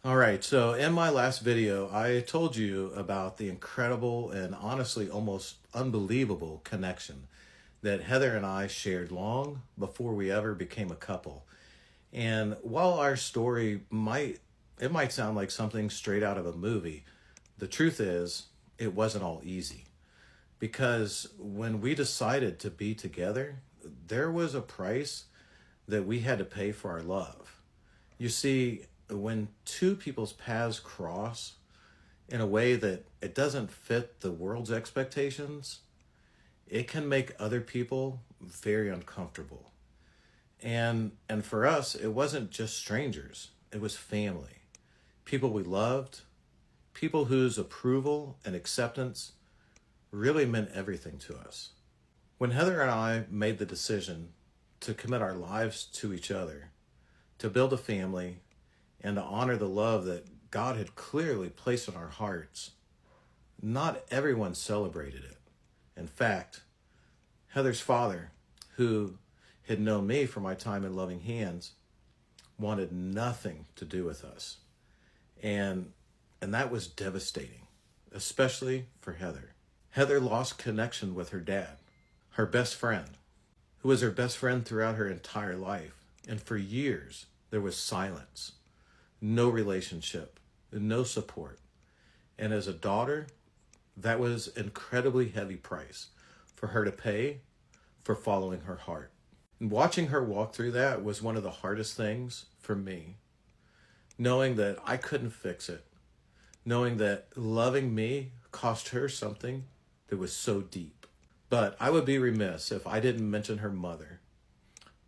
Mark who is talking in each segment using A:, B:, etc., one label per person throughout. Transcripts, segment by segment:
A: All right, so in my last video, I told you about the incredible and honestly almost unbelievable connection that Heather and I shared long before we ever became a couple. And while our story might sound like something straight out of a movie, the truth is it wasn't all easy. Because when we decided to be together, there was a price that we had to pay for our love. You see, when two people's paths cross in a way that it doesn't fit the world's expectations, it can make other people very uncomfortable. And for us, it wasn't just strangers. It was family. People we loved, people whose approval and acceptance really meant everything to us. When Heather and I made the decision to commit our lives to each other, to build a family, and to honor the love that God had clearly placed in our hearts, not everyone celebrated it. In fact, Heather's father, who had known me from my time in Loving Hands, wanted nothing to do with us. And that was devastating, especially for Heather. Heather lost connection with her dad, her best friend, who was her best friend throughout her entire life. And for years, there was silence, no relationship, no support. And as a daughter, that was an incredibly heavy price for her to pay for following her heart. And watching her walk through that was one of the hardest things for me, knowing that I couldn't fix it, knowing that loving me cost her something that was so deep. But I would be remiss if I didn't mention her mother,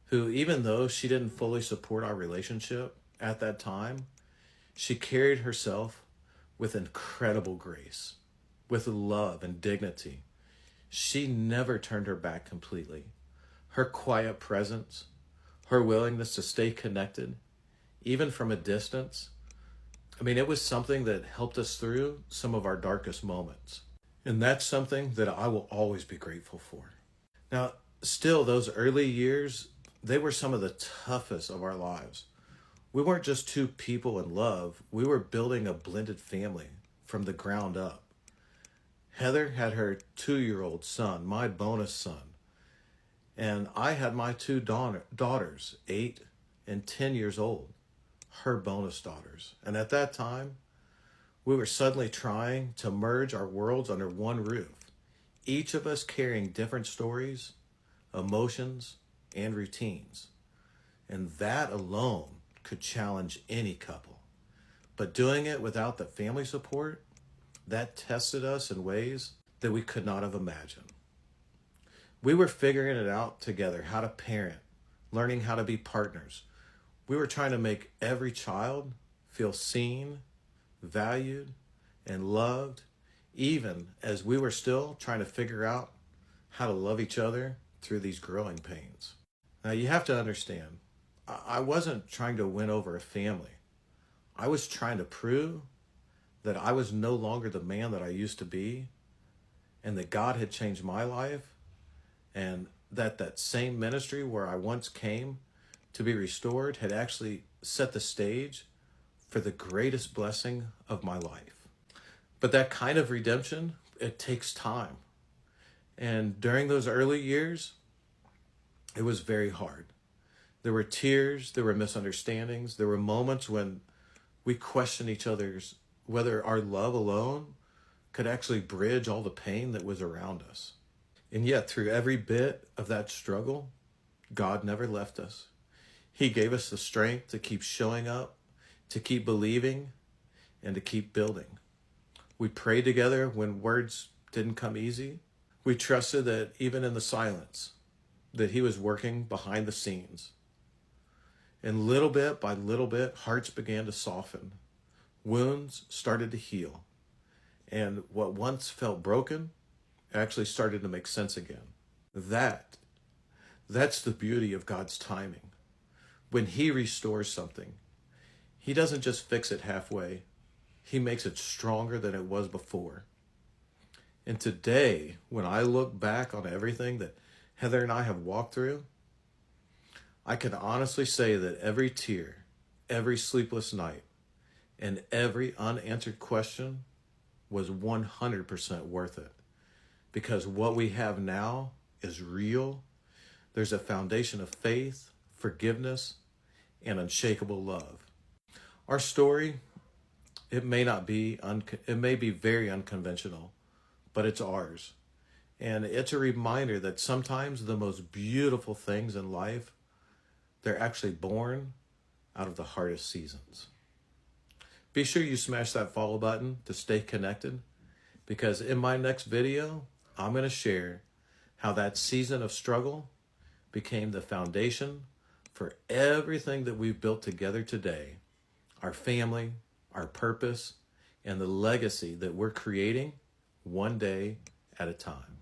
A: who, even though she didn't fully support our relationship at that time, she carried herself with incredible grace, with love and dignity. She never turned her back completely. Her quiet presence, her willingness to stay connected, even from a distance, it was something that helped us through some of our darkest moments. And that's something that I will always be grateful for. Now, still, those early years, they were some of the toughest of our lives. We weren't just two people in love. We were building a blended family from the ground up. Heather had her 2-year-old son, my bonus son. And I had my two daughters, 8 and 10 years old, her bonus daughters. And at that time, we were suddenly trying to merge our worlds under one roof, each of us carrying different stories, emotions, and routines. And that alone could challenge any couple. But doing it without the family support, that tested us in ways that we could not have imagined. We were figuring it out together, how to parent, learning how to be partners. We were trying to make every child feel seen, valued, and loved, even as we were still trying to figure out how to love each other through these growing pains. Now, you have to understand, I wasn't trying to win over a family. I was trying to prove that I was no longer the man that I used to be, and that God had changed my life, and that same ministry where I once came to be restored had actually set the stage for the greatest blessing of my life. But that kind of redemption, it takes time. And during those early years, it was very hard. There were tears, there were misunderstandings, there were moments when we questioned each other's whether our love alone could actually bridge all the pain that was around us. And yet, through every bit of that struggle, God never left us. He gave us the strength to keep showing up, to keep believing, and to keep building. We prayed together when words didn't come easy. We trusted that even in the silence, that He was working behind the scenes. And little bit by little bit, hearts began to soften. Wounds started to heal. And what once felt broken actually started to make sense again. That's the beauty of God's timing. When He restores something, He doesn't just fix it halfway. He makes it stronger than it was before. And today, when I look back on everything that Heather and I have walked through, I can honestly say that every tear, every sleepless night, And every unanswered question was 100% worth it. Because what we have now is real. There's a foundation of faith, forgiveness, and unshakable love. Our story, it may be very unconventional, but it's ours. And it's a reminder that sometimes the most beautiful things in life, they're actually born out of the hardest seasons. Be sure you smash that follow button to stay connected, because in my next video, I'm going to share how that season of struggle became the foundation for everything that we've built together today, our family, our purpose, and the legacy that we're creating one day at a time.